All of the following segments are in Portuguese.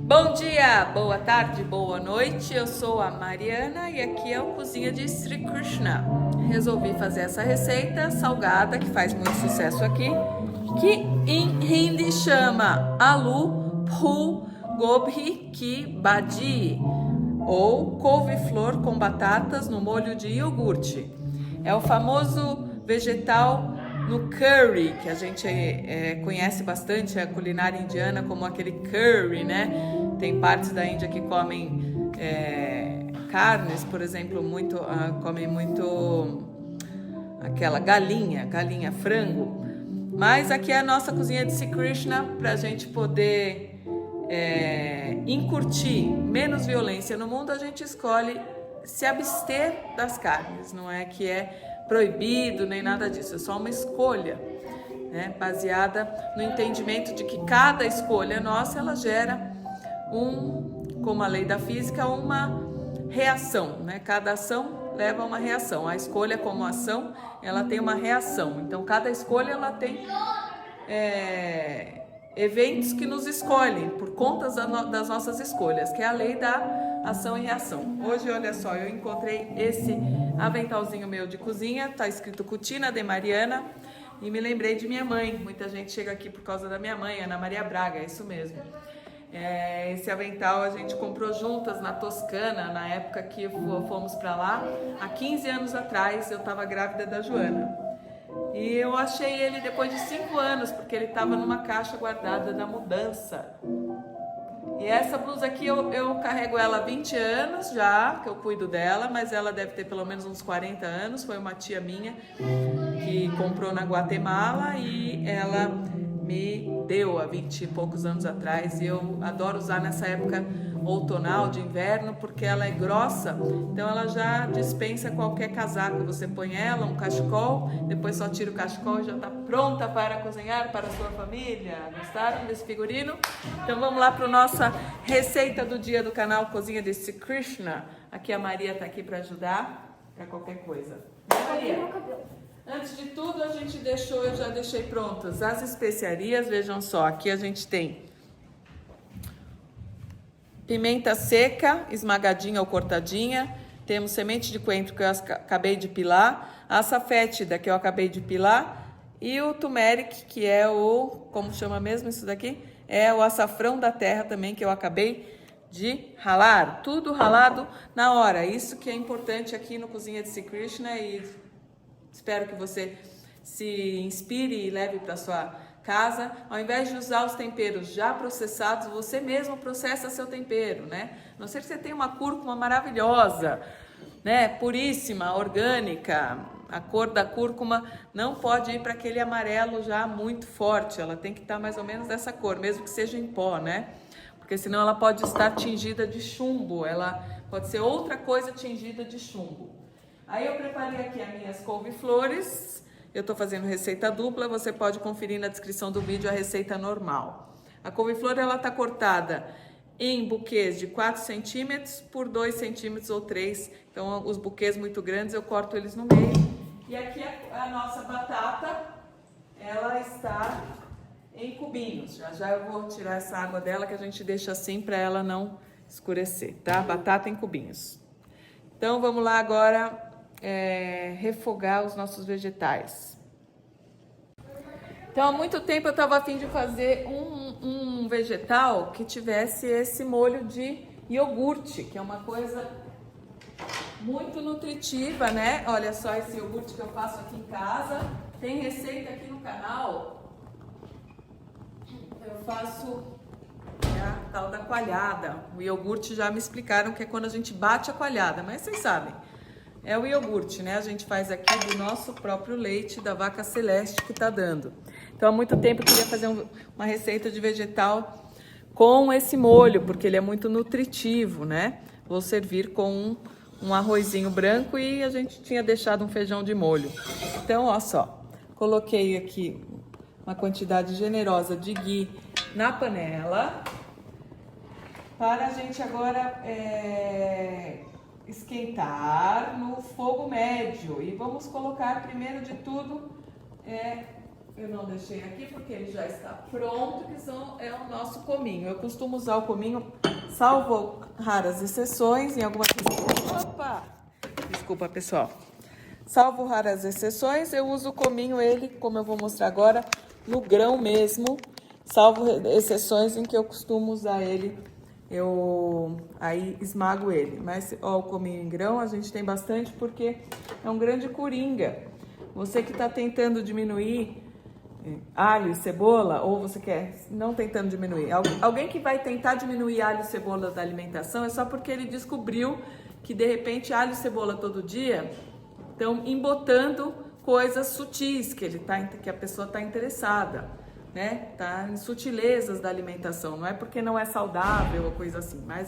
Bom dia, boa tarde, boa noite, eu sou a Mariana e aqui é o Cozinha de Sri Krishna. Resolvi fazer essa receita salgada que faz muito sucesso aqui, que em hindi chama Aloo Phul Gobi Ki Bhaji, ou couve-flor com batatas no molho de iogurte. É o famoso vegetal no curry, que a gente conhece bastante a culinária indiana como aquele curry, né? Tem partes da Índia que comem carnes, por exemplo, comem muito aquela galinha, frango. Mas aqui é a nossa cozinha de Sri Krishna para a gente poder incutir menos violência no mundo. A gente escolhe se abster das carnes, não é que é proibido nem nada disso, é só uma escolha, né, baseada no entendimento de que cada escolha nossa ela gera como a lei da física, uma reação, né? Cada ação leva a uma reação. A escolha como ação, ela tem uma reação. Então cada escolha ela tem eventos que nos escolhem por conta das nossas escolhas, que é a lei da ação e reação. Hoje, olha só, eu encontrei esse aventalzinho meu de cozinha, tá escrito Cucina de Mariana, e me lembrei de minha mãe. Muita gente chega aqui por causa da minha mãe, Ana Maria Braga, é isso mesmo. Esse avental a gente comprou juntas na Toscana, na época que fomos para lá, há 15 anos atrás, eu estava grávida da Joana. E eu achei ele depois de 5 anos, porque ele estava numa caixa guardada da mudança. E essa blusa aqui eu carrego ela há 20 anos já, que eu cuido dela, mas ela deve ter pelo menos uns 40 anos. Foi uma tia minha que comprou na Guatemala e ela me deu há 20 e poucos anos atrás. E eu adoro usar nessa época outonal, de inverno, porque ela é grossa, então ela já dispensa qualquer casaco. Você põe ela, um cachecol, depois só tira o cachecol e já está pronta para cozinhar para a sua família. Gostaram desse figurino? Então vamos lá para a nossa receita do dia do canal Cozinha de Sri Krishna. Aqui a Maria está aqui para ajudar para qualquer coisa. Maria, antes de tudo eu já deixei prontas as especiarias. Vejam só, aqui a gente tem pimenta seca, esmagadinha ou cortadinha. Temos semente de coentro que eu acabei de pilar, a açafétida que eu acabei de pilar e o turmeric, que é como chama mesmo isso daqui? É o açafrão da terra também, que eu acabei de ralar. Tudo ralado na hora. Isso que é importante aqui no Cozinha de Sri Krishna, e espero que você se inspire e leve para sua casa. Ao invés de usar os temperos já processados, você mesmo processa seu tempero, né? A não ser que você tenha uma cúrcuma maravilhosa, né? Puríssima, orgânica. A cor da cúrcuma não pode ir para aquele amarelo já muito forte. Ela tem que estar mais ou menos dessa cor, mesmo que seja em pó, né? Porque senão ela pode estar tingida de chumbo. Ela pode ser outra coisa tingida de chumbo. Aí eu preparei aqui as minhas couve-flores. Eu estou fazendo receita dupla, você pode conferir na descrição do vídeo a receita normal. A couve-flor ela está cortada em buquês de 4 centímetros por 2 centímetros ou 3. Então os buquês muito grandes eu corto eles no meio. E aqui a nossa batata, ela está em cubinhos. Já eu vou tirar essa água dela, que a gente deixa assim para ela não escurecer, tá? Batata em cubinhos. Então vamos lá agora refogar os nossos vegetais. Então há muito tempo eu estava a fim de fazer um vegetal que tivesse esse molho de iogurte, que é uma coisa muito nutritiva, né? Olha só esse iogurte que eu faço aqui em casa. Tem receita aqui no canal. Eu faço a tal da coalhada. O iogurte já me explicaram que é quando a gente bate a coalhada, mas vocês sabem. É o iogurte, né? A gente faz aqui do nosso próprio leite da vaca celeste que tá dando. Então há muito tempo eu queria fazer uma receita de vegetal com esse molho, porque ele é muito nutritivo, né? Vou servir com um arrozinho branco e a gente tinha deixado um feijão de molho. Então, ó só, coloquei aqui uma quantidade generosa de ghee na panela para a gente agora esquentar no fogo médio. E vamos colocar primeiro de tudo eu não deixei aqui porque ele já está pronto, é o nosso cominho. Eu costumo usar o cominho, salvo raras exceções, em algumas... Opa! Desculpa, pessoal. Salvo raras exceções, eu uso o cominho, ele, como eu vou mostrar agora, no grão mesmo. Salvo exceções em que eu costumo usar ele, eu aí esmago ele. Mas, ó, o cominho em grão a gente tem bastante porque é um grande coringa. Você que está tentando diminuir alho e cebola, ou você quer não tentando diminuir, alguém que vai tentar diminuir alho e cebola da alimentação é só porque ele descobriu que de repente alho e cebola todo dia estão embotando coisas sutis que a pessoa está interessada, né? Tá em sutilezas da alimentação, não é porque não é saudável ou coisa assim, mas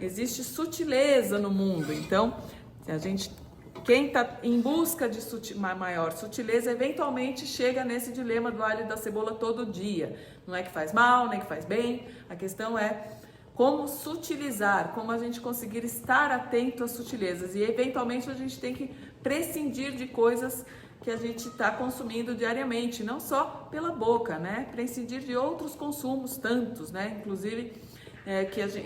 existe sutileza no mundo. Então, quem está em busca de maior sutileza, eventualmente chega nesse dilema do alho e da cebola todo dia. Não é que faz mal, nem que faz bem. A questão é como sutilizar, como a gente conseguir estar atento às sutilezas. E eventualmente a gente tem que prescindir de coisas que a gente está consumindo diariamente, não só pela boca, né? Prescindir de outros consumos, tantos, né? Inclusive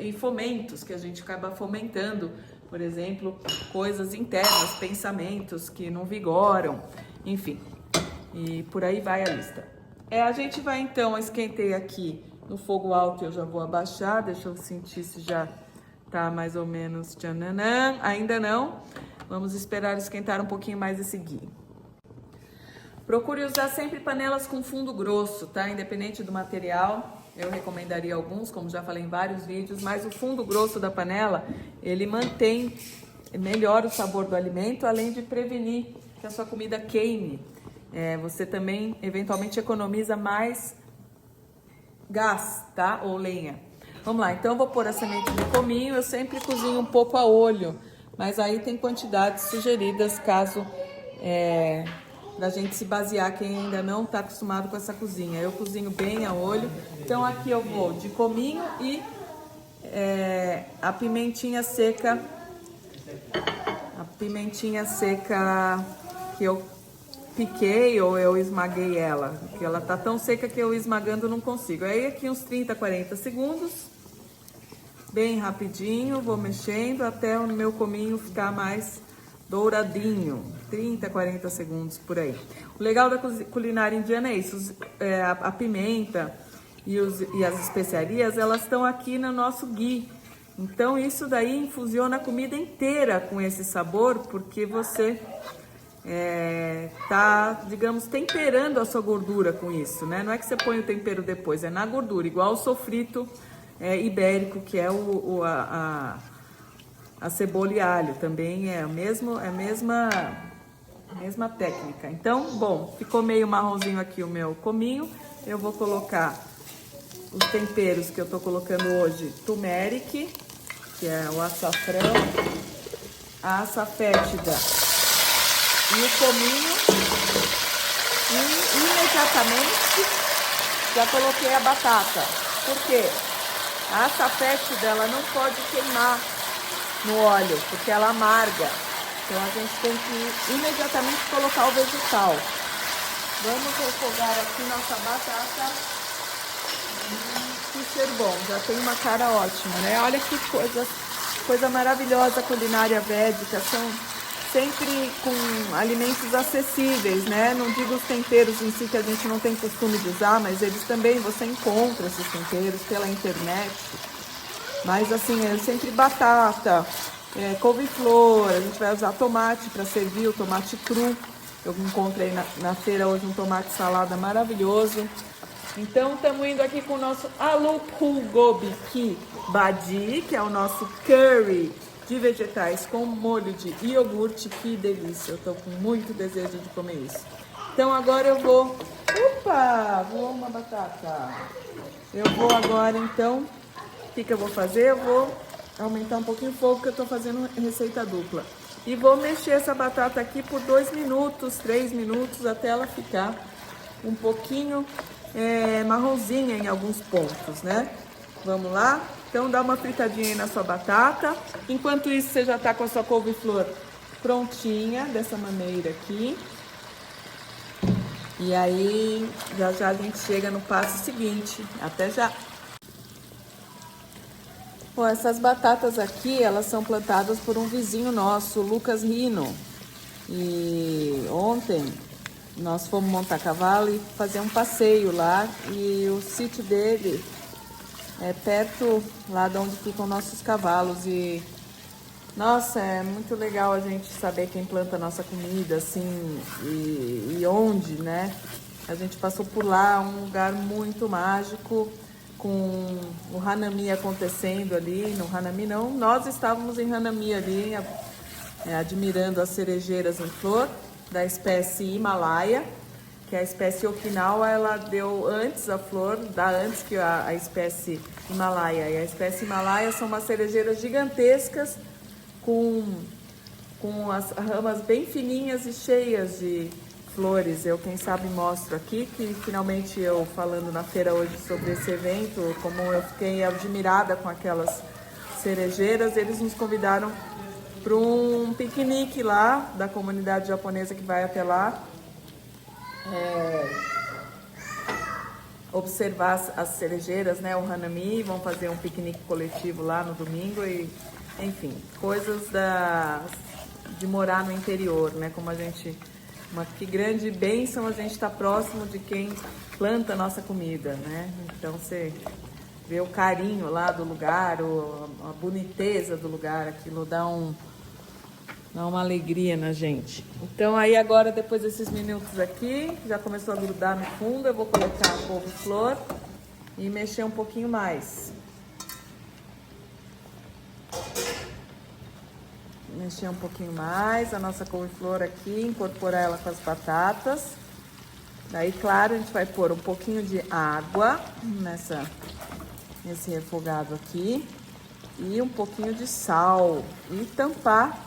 e fomentos que a gente acaba fomentando. Por exemplo, coisas internas, pensamentos que não vigoram, enfim, e por aí vai a lista. A gente vai então, esquentei aqui no fogo alto, eu já vou abaixar, deixa eu sentir se já tá mais ou menos, tchananã, ainda não, vamos esperar esquentar um pouquinho mais esse ghee. Procure usar sempre panelas com fundo grosso, tá? Independente do material, eu recomendaria alguns, como já falei em vários vídeos, mas o fundo grosso da panela, ele melhora o sabor do alimento, além de prevenir que a sua comida queime. Você também, eventualmente, economiza mais gás, tá? Ou lenha. Vamos lá, então eu vou pôr a semente de cominho, eu sempre cozinho um pouco a olho, mas aí tem quantidades sugeridas, caso... da gente se basear, quem ainda não está acostumado com essa cozinha. Eu cozinho bem a olho. Então aqui eu vou de cominho e a pimentinha seca. A pimentinha seca que eu piquei ou eu esmaguei ela. Porque ela tá tão seca que eu esmagando não consigo. Aí aqui uns 30, 40 segundos. Bem rapidinho, vou mexendo até o meu cominho ficar mais douradinho, 30, 40 segundos por aí. O legal da culinária indiana é isso, a pimenta e as especiarias, elas estão aqui no nosso ghee. Então isso daí infusiona a comida inteira com esse sabor, porque você tá, digamos, temperando a sua gordura com isso, né? Não é que você põe o tempero depois, é na gordura, igual o sofrito ibérico, que é a cebola e alho, também é a mesma técnica. Então, bom, ficou meio marronzinho aqui o meu cominho. Eu vou colocar os temperos que eu tô colocando hoje: turmeric, que é o açafrão, a açafétida e o cominho. E imediatamente já coloquei a batata. Por quê? A açafétida, ela não pode queimar no óleo, porque ela amarga. Então a gente tem que imediatamente colocar o vegetal. Vamos refogar aqui nossa batata. Que cheiro bom, já tem uma cara ótima, né? Olha que coisa maravilhosa a culinária védica. São sempre com alimentos acessíveis, né? Não digo os temperos em si que a gente não tem costume de usar, mas eles também, você encontra esses temperos pela internet. Mas assim, sempre batata, couve-flor, a gente vai usar tomate para servir, o tomate cru. Eu encontrei na feira hoje um tomate salada maravilhoso. Então, estamos indo aqui com o nosso aloo gobi ki bhaji, que é o nosso curry de vegetais com molho de iogurte. Que delícia, eu estou com muito desejo de comer isso. Então, agora eu vou... Opa, voou uma batata. Eu vou agora, então... O que eu vou fazer? Eu vou aumentar um pouquinho o fogo, que eu estou fazendo receita dupla. E vou mexer essa batata aqui por 2 minutos, 3 minutos, até ela ficar um pouquinho marronzinha em alguns pontos, né? Vamos lá? Então dá uma fritadinha aí na sua batata. Enquanto isso, você já tá com a sua couve-flor prontinha, dessa maneira aqui. E aí, já já a gente chega no passo seguinte. Até já! Bom, essas batatas aqui, elas são plantadas por um vizinho nosso, o Lucas Rino. E ontem nós fomos montar cavalo e fazer um passeio lá. E o sítio dele é perto lá de onde ficam nossos cavalos. E nossa, é muito legal a gente saber quem planta a nossa comida, assim, e onde, né? A gente passou por lá, um lugar muito mágico, com o Hanami acontecendo ali. No Hanami não, nós estávamos em Hanami ali, admirando as cerejeiras em flor da espécie Himalaia, que a espécie Okinawa, ela deu antes a flor, dá antes que a espécie Himalaia. E a espécie Himalaia são umas cerejeiras gigantescas, com as ramas bem fininhas e cheias de flores. Eu, quem sabe, mostro aqui, que finalmente eu falando na feira hoje sobre esse evento, como eu fiquei admirada com aquelas cerejeiras, eles nos convidaram para um piquenique lá, da comunidade japonesa que vai até lá, observar as cerejeiras, né, o Hanami, vão fazer um piquenique coletivo lá no domingo e, enfim, coisas de morar no interior, né, como a gente... Que grande bênção a gente estar próximo de quem planta a nossa comida, né? Então você vê o carinho lá do lugar, a boniteza do lugar, aquilo dá uma alegria na gente. Então aí agora, depois desses minutos aqui, já começou a grudar no fundo, eu vou colocar a couve-flor e mexer um pouquinho mais. Mexer um pouquinho mais a nossa couve-flor aqui, incorporar ela com as batatas. Daí, claro, a gente vai pôr um pouquinho de água nesse refogado aqui e um pouquinho de sal e tampar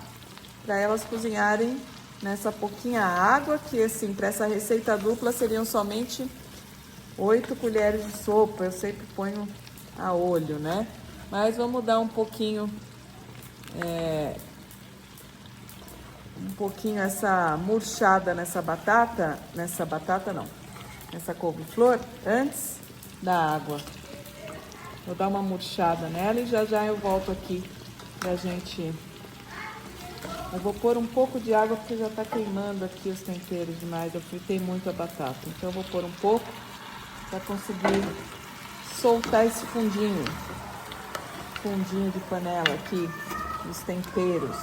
para elas cozinharem nessa pouquinha água, que assim, para essa receita dupla seriam somente 8 colheres de sopa. Eu sempre ponho a olho, né? Mas vamos dar um pouquinho essa murchada nessa couve-flor antes da água. Vou dar uma murchada nela e já já eu volto aqui pra gente... Eu vou pôr um pouco de água porque já tá queimando aqui os temperos demais. Eu fritei muito a batata, então eu vou pôr um pouco para conseguir soltar esse fundinho de panela aqui, os temperos.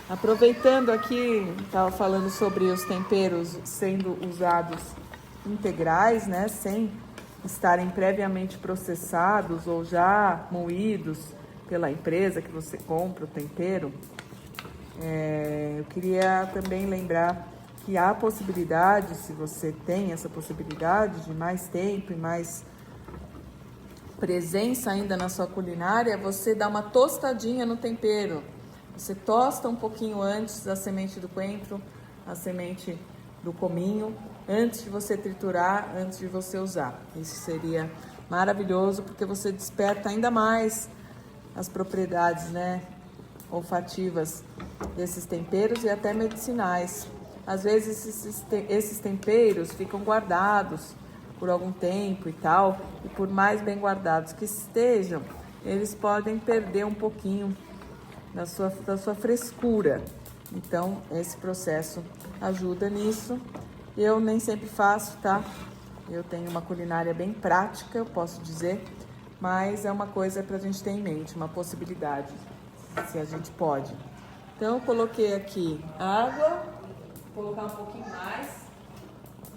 Aproveitando aqui, estava falando sobre os temperos sendo usados integrais, né, sem estarem previamente processados ou já moídos pela empresa que você compra o tempero. Eu queria também lembrar que há possibilidade, se você tem essa possibilidade de mais tempo e mais presença ainda na sua culinária, você dá uma tostadinha no tempero. Você tosta um pouquinho antes a semente do coentro, a semente do cominho, antes de você triturar, antes de você usar. Isso seria maravilhoso, porque você desperta ainda mais as propriedades, né, olfativas desses temperos e até medicinais. Às vezes esses temperos ficam guardados por algum tempo e tal, e por mais bem guardados que estejam, eles podem perder um pouquinho da sua frescura. Então, esse processo ajuda nisso. Eu nem sempre faço, tá? Eu tenho uma culinária bem prática, eu posso dizer, mas é uma coisa para a gente ter em mente, uma possibilidade, se a gente pode. Então, eu coloquei aqui água, vou colocar um pouquinho mais,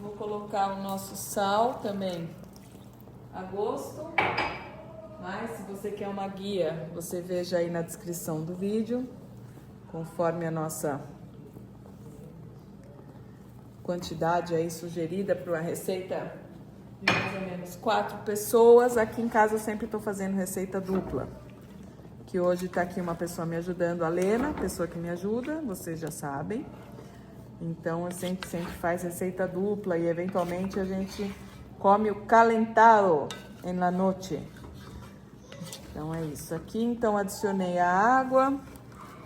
vou colocar o nosso sal também a gosto. Mas se você quer uma guia, você veja aí na descrição do vídeo, conforme a nossa quantidade aí sugerida para uma receita de mais ou menos 4 pessoas. Aqui em casa eu sempre estou fazendo receita dupla, que hoje está aqui uma pessoa me ajudando, a Lena, pessoa que me ajuda, vocês já sabem. Então eu sempre faz receita dupla e eventualmente a gente come o calentado en la noche. Então é isso aqui. Então adicionei a água,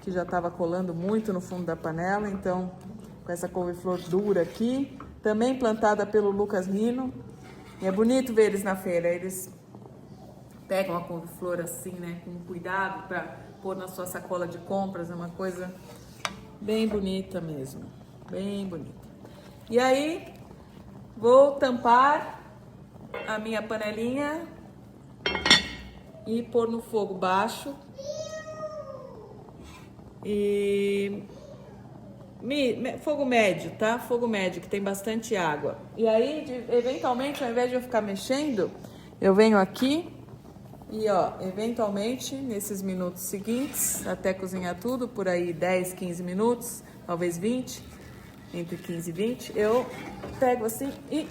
que já estava colando muito no fundo da panela. Então, com essa couve-flor dura aqui, também plantada pelo Lucas Rino. E é bonito ver eles na feira. Eles pegam a couve-flor assim, né, com cuidado para pôr na sua sacola de compras. É uma coisa bem bonita mesmo, bem bonita. E aí, vou tampar a minha panelinha e pôr no fogo baixo. E fogo médio, tá? Fogo médio, que tem bastante água. E aí, eventualmente, ao invés de eu ficar mexendo, eu venho aqui e, ó, eventualmente, nesses minutos seguintes, até cozinhar tudo, por aí 10, 15 minutos, talvez 20, entre 15 e 20, eu pego assim e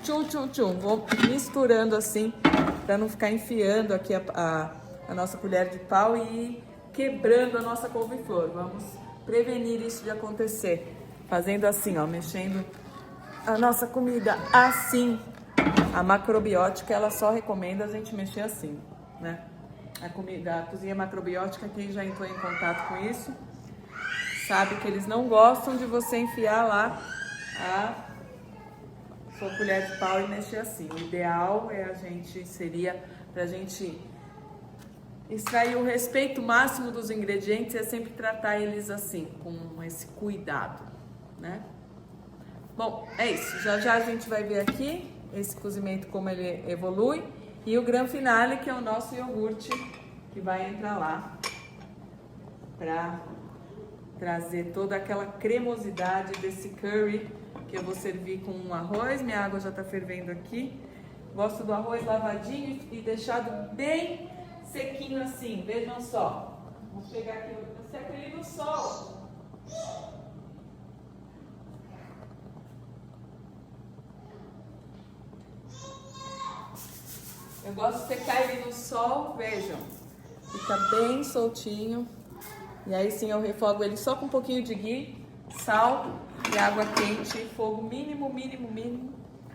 tchum, tchum, tchum, vou misturando assim, para não ficar enfiando aqui a nossa colher de pau e quebrando a nossa couve-flor. Vamos prevenir isso de acontecer, fazendo assim, ó, mexendo a nossa comida assim. A macrobiótica, ela só recomenda a gente mexer assim, né? A cozinha macrobiótica, quem já entrou em contato com isso, sabe que eles não gostam de você enfiar lá a sua colher de pau e mexer assim. O ideal seria pra gente extrair o respeito máximo dos ingredientes, é sempre tratar eles assim, com esse cuidado, né? Bom, é isso. Já já a gente vai ver aqui esse cozimento, como ele evolui. E o grande finale, que é o nosso iogurte, que vai entrar lá para trazer toda aquela cremosidade desse curry que eu vou servir com um arroz. Minha água já está fervendo aqui. Gosto do arroz lavadinho e deixado bem sequinho assim, vejam só. Vou pegar aqui, eu seco ele no sol. Eu gosto de secar ele no sol, vejam. Fica bem soltinho. E aí sim eu refogo ele só com um pouquinho de ghee, sal e água quente, fogo mínimo, mínimo, mínimo,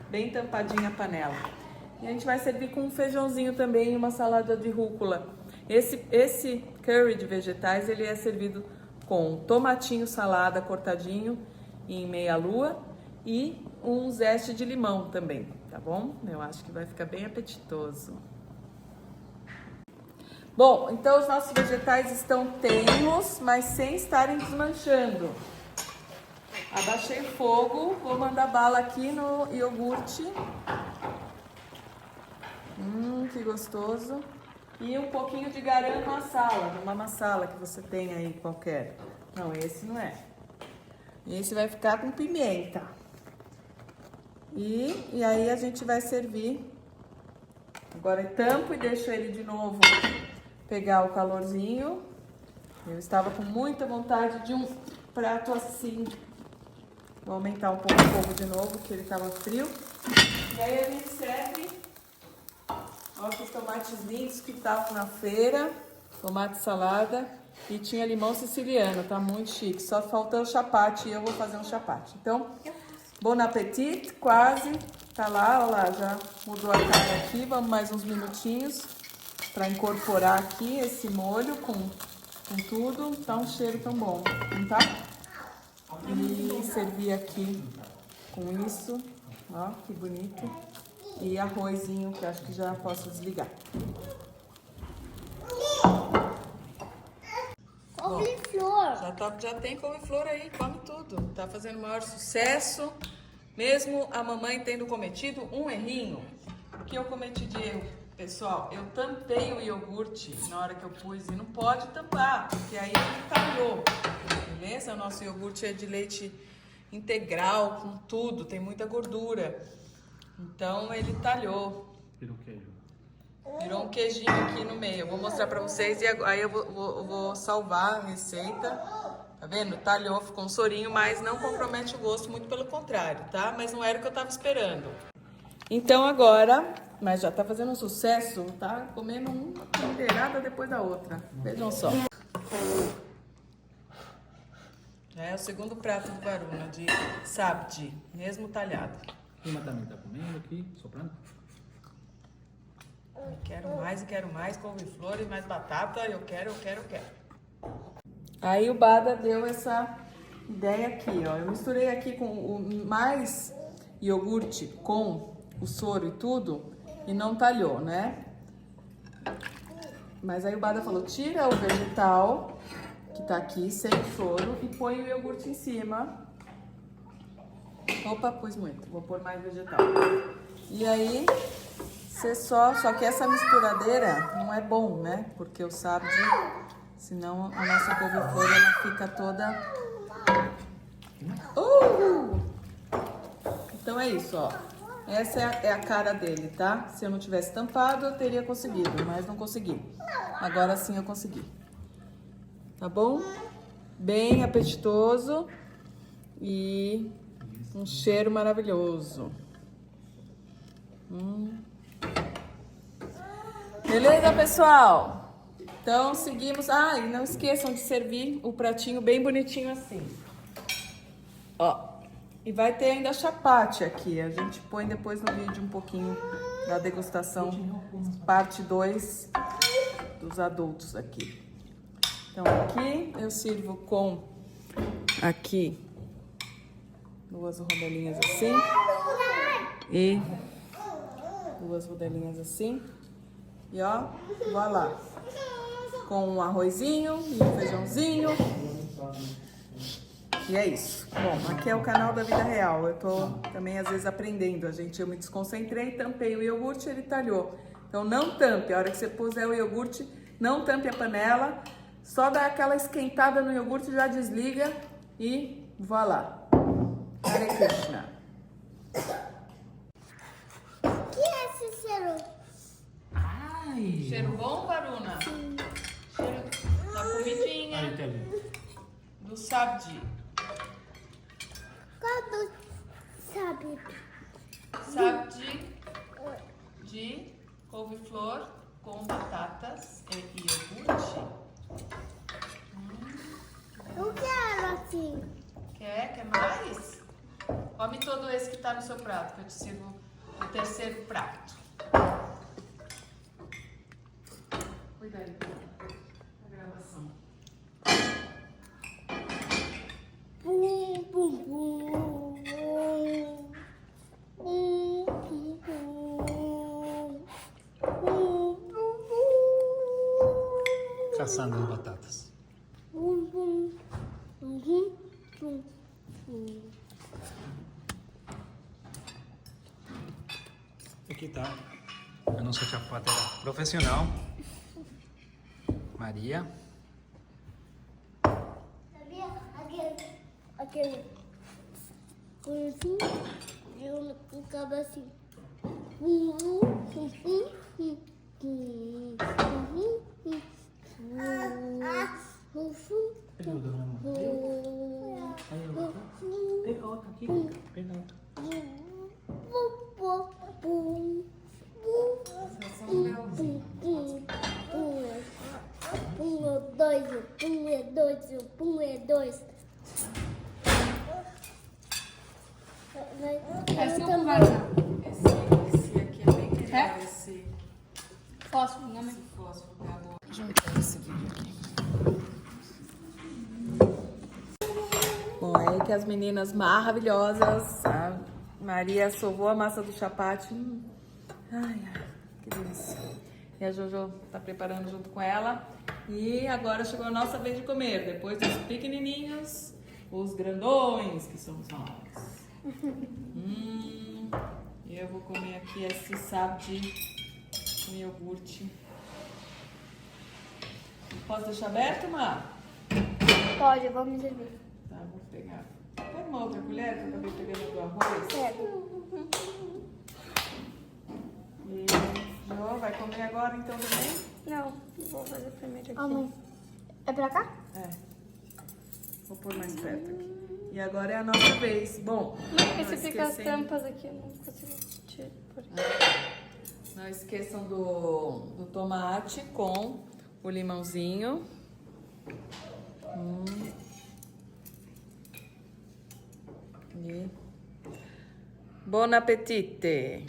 bem tampadinha a panela. E a gente vai servir com um feijãozinho também e uma salada de rúcula. Esse curry de vegetais, ele é servido com tomatinho salada cortadinho em meia lua e um zeste de limão também, tá bom? Eu acho que vai ficar bem apetitoso. Bom, então os nossos vegetais estão tenros, mas sem estarem desmanchando. Abaixei o fogo, vou mandar bala aqui no iogurte. Que gostoso. E um pouquinho de garam masala, uma massala que você tem aí qualquer. Não, esse não é. Esse vai ficar com pimenta. E aí a gente vai servir. Agora eu tampo e deixo ele de novo pegar o calorzinho. Eu estava com muita vontade de um prato assim. Vou aumentar um pouco o fogo de novo, porque ele estava frio. E aí a gente serve. Olha os tomates lindos que estavam na feira. Tomate salada. E tinha limão siciliano, tá muito chique. Só faltou o chapate e eu vou fazer um chapate. Então, bon appetit, quase. Tá lá, olha lá, já mudou a cara aqui. Vamos mais uns minutinhos para incorporar aqui esse molho com tudo. Tá um cheiro tão bom, não tá? E servir aqui com isso, ó, que bonito. E arrozinho, que acho que já posso desligar. Couve-flor. Já tem couve-flor aí, come tudo. Tá fazendo o maior sucesso, mesmo a mamãe tendo cometido um errinho. O que eu cometi de erro, pessoal? Eu tampei o iogurte na hora que eu pus e não pode tampar, porque aí ele talhou. Beleza? O nosso iogurte é de leite integral, com tudo, tem muita gordura. Então ele talhou. Virou queijo. Virou um queijinho aqui no meio. Eu vou mostrar pra vocês e aí eu vou salvar a receita. Tá vendo? Talhou, ficou um sorinho, mas não compromete o gosto, muito pelo contrário, tá? Mas não era o que eu tava esperando. Então agora, mas já tá fazendo um sucesso, tá? Comendo uma colherada depois da outra. Vejam só. Já é o segundo prato do Varuna, de sabdi, mesmo talhado. Uma também tá comendo aqui, soprando. Quero mais couve-flor e mais batata, eu quero. Aí o Bada deu essa ideia aqui, ó. Eu misturei aqui com o mais iogurte com o soro e tudo e não talhou, né? Mas aí o Bada falou, tira o vegetal que tá aqui sem soro e põe o iogurte em cima. Opa, pus muito, vou pôr mais vegetal. E aí, você só que essa misturadeira não é bom, né? Porque o sabdi, senão a nossa couve-flor ela fica toda... Então é isso, ó. Essa é a cara dele, tá? Se eu não tivesse tampado, eu teria conseguido, mas não consegui. Agora sim eu consegui. Tá bom? Bem apetitoso e um cheiro maravilhoso. Beleza, pessoal? Então, seguimos. Ah, e não esqueçam de servir o pratinho bem bonitinho assim. Ó. E vai ter ainda chapate aqui. A gente põe depois no vídeo um pouquinho da degustação, parte 2 dos adultos aqui. Então, aqui eu sirvo com aqui 2 rodelinhas assim e 2 rodelinhas assim. E ó, vai lá. Com um arrozinho e um feijãozinho. E é isso. Bom, aqui é o canal da vida real. Eu tô também às vezes aprendendo. Eu me desconcentrei, tampei o iogurte e ele talhou. Então não tampe. A hora que você puser o iogurte, não tampe a panela. Só dá aquela esquentada no iogurte, já desliga e vá lá. Hare Krishna. O que é esse cheiro? Ai! Cheiro bom, Varuna? Sim. Cheiro da comidinha, Aí, Thelma. do sabdi. Quando sabe? Sabdi de couve-flor com batatas e iogurte. Eu quero assim. Quer mais? Come todo esse que tá no seu prato, que eu te sirvo o terceiro prato. Cuida aí, a gravação. Bum, bum, bum. Bum, bum, bum. Bum, bum, bum. Caçando as batatas. Bum, bum. Bum, bum, bum. Aqui tá a nossa chapatera profissional. Maria. Sabia? Aquele coisinho, eu ficava assim. Pega outra na mão. Aí, outra. Pega outra aqui. Pega outra. Pum é dois. Esse não vai usar. Esse aqui é bem melhor, É? esse Fósforo, não é? fósforo. Tá bom. Juntar esse vídeo aqui. Bom, é aí que as meninas maravilhosas, a Maria sovou a massa do chapate. Ai, ai, que delícia. E a Jojo tá preparando junto com ela. E agora chegou a nossa vez de comer. Depois dos pequenininhos, os grandões, que somos nós. E eu vou comer aqui esse sabdi com iogurte. Posso deixar aberto, Má? Pode, vamos servir. Tá, vou pegar. Pega uma outra colher que eu acabei pegando do arroz. Pega. E Jô, vai comer agora então também? Não, vou fazer primeiro aqui. Ó, mãe. É pra cá? É. Vou pôr mais perto aqui. E agora é a nossa vez. Bom, Porque não se fica as esquecendo- tampas aqui, eu não consigo tirar por aqui. Não esqueçam do tomate com o limãozinho. E... Bon appetite!